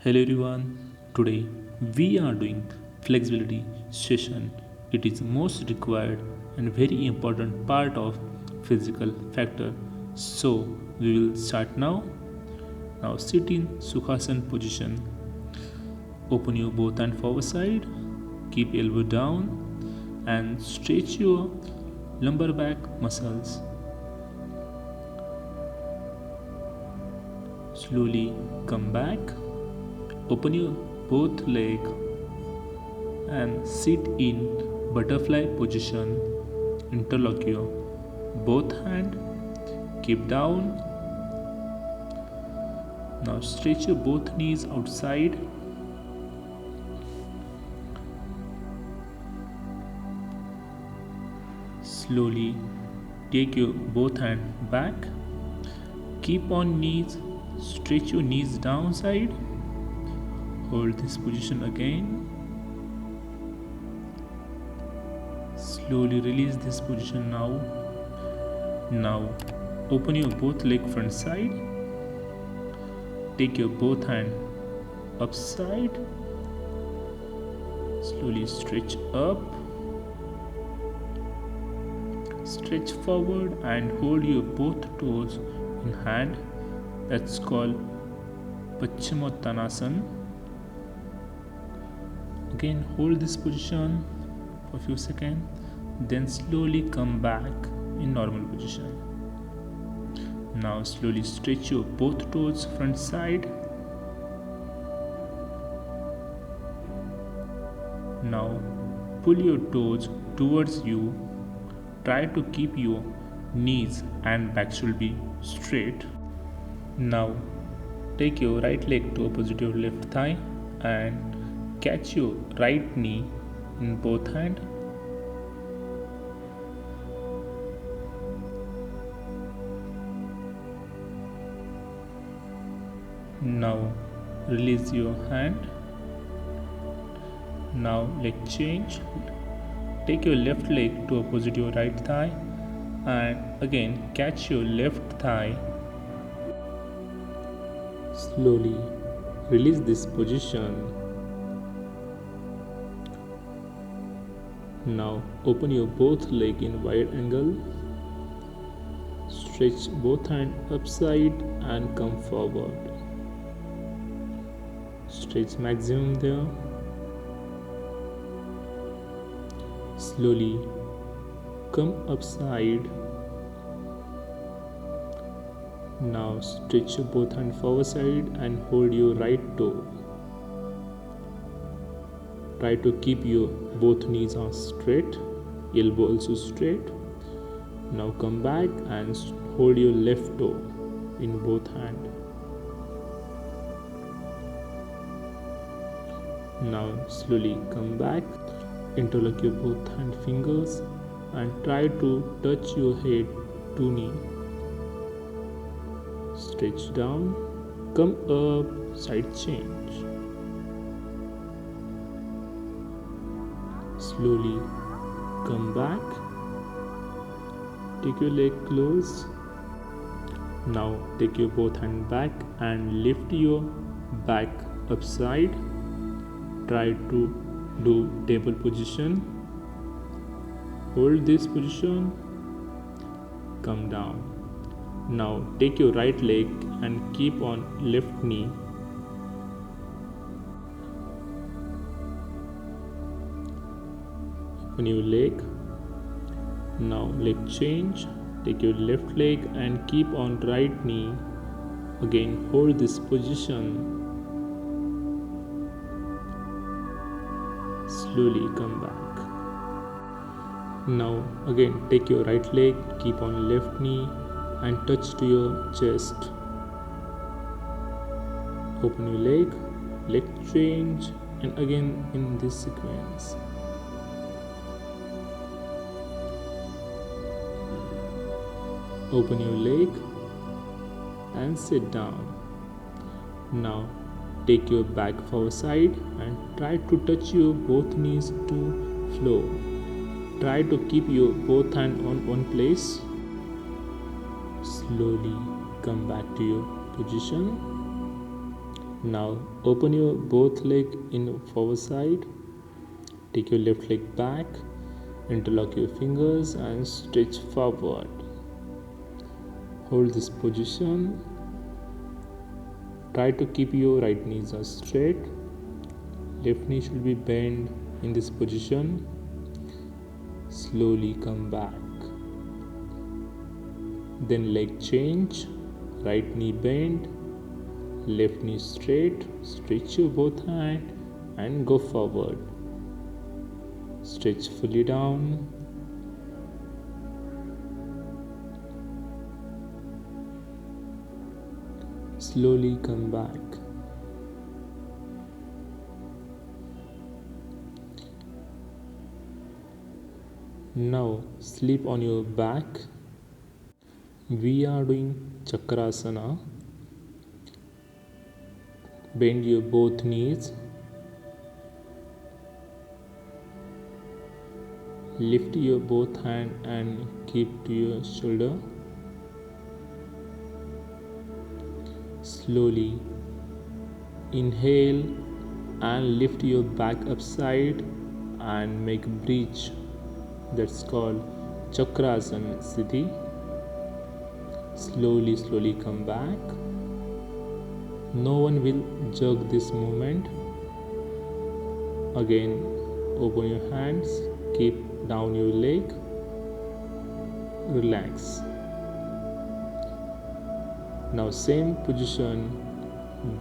Hello everyone. Today we are doing flexibility session. It is most required and very important part of physical factor. So we will start now. Now sit in Sukhasana position. Open your both hand forward side. Keep elbow down and stretch your lumbar back muscles. Slowly come back. Open your both leg and sit in butterfly position. Interlock your both hand. Keep down. Now stretch your both knees outside. Slowly take your both hand back. Keep on knees. Stretch your knees downside. Hold this position again. Slowly release this position now. Now open your both leg front side. Take your both hand upside. Slowly stretch up. Stretch forward and hold your both toes in hand. That's called Paschimottanasana. Again hold this position for a few seconds, then slowly come back in normal position. Now slowly stretch your both toes front side. Now pull your toes towards you. Try to keep your knees and back should be straight. Now take your right leg to opposite your left thigh and catch your right knee in both hands. Now release your hand. Now leg change. Take your left leg to opposite your right thigh and again catch your left thigh. Slowly release this position. Now open your both leg in wide angle. Stretch both hands upside and come forward. Stretch maximum there. Slowly come upside. Now stretch your both hands forward side and hold your right toe. Try to keep your both knees are straight, elbow also straight. Now come back and hold your left toe in both hands. Now slowly come back, interlock your both hand fingers and try to touch your head to knee. Stretch down, come up, side change. Slowly come back, take your leg close. Now take your both hand back and lift your back upside. Try to do table position. Hold this position, come down. Now take your right leg and keep on left knee. Open your leg. Now leg change. Take your left leg and keep on right knee. Again hold this position. Slowly come back. Now again take your right leg, keep on left knee and touch to your chest. Open your leg change and again in this sequence. Open your leg and sit down. Now take your back forward side and try to touch your both knees to floor. Try to keep your both hand on one place. Slowly come back to your position. Now open your both leg in forward side. Take your left leg back, interlock your fingers and stretch forward. Hold this position. Try to keep your right knees straight. Left knee should be bent in this position. Slowly come back. Then leg change. Right knee bend. Left knee straight. Stretch your both hands and go forward. Stretch fully down. Slowly come back. Now sleep on your back. We are doing Chakrasana. Bend your both knees. Lift your both hand and keep to your shoulder. Slowly inhale and lift your back upside and make a bridge. That's called Chakrasana Siddhi. Slowly come back. No one will jerk this movement. Again, open your hands, keep down your leg, relax. Now same position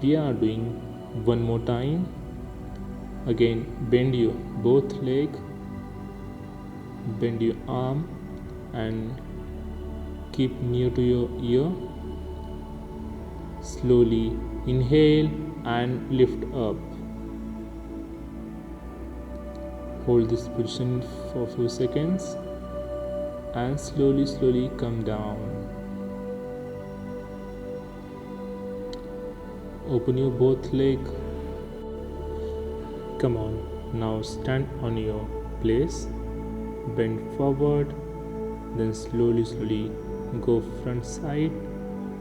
we are doing one more time. Again, bend your both leg, bend your arm and keep near to your ear. Slowly inhale and lift up. Hold this position for a few seconds and slowly come down. Open your both leg. Come on, now stand on your place. Bend forward, then slowly go front side.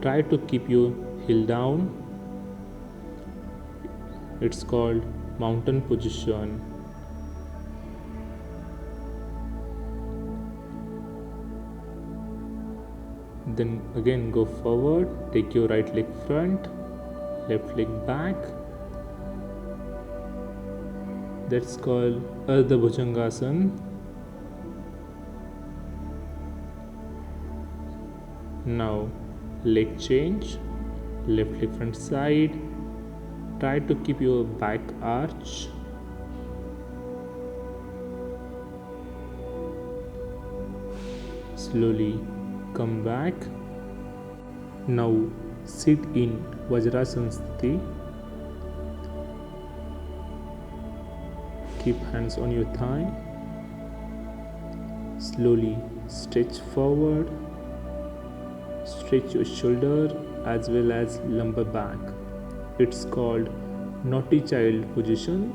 Try to keep your heel down. It's called mountain position. Then again go forward, take your right leg front, left leg back. That's called Ardha Bhujangasana. Now leg change, left leg front side. Try to keep your back arch. Slowly come back. Now sit in Vajrasana Sthiti. Keep hands on your thigh. Slowly stretch forward. Stretch your shoulder as well as lumbar back. It's called Naughty Child position.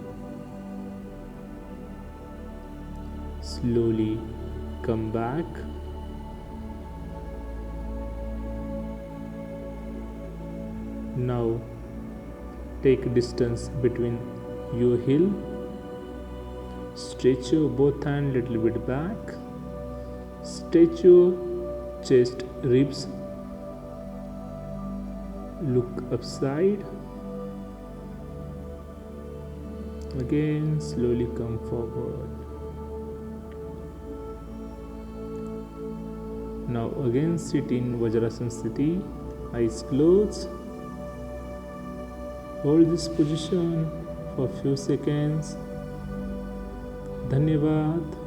Slowly come back. Now take distance between your heel. Stretch your both hands little bit back. Stretch your chest, ribs. Look upside. Again, slowly come forward. Now again sit in Vajrasana Sthiti. Eyes closed. Hold this position for a few seconds. Dhanyavad.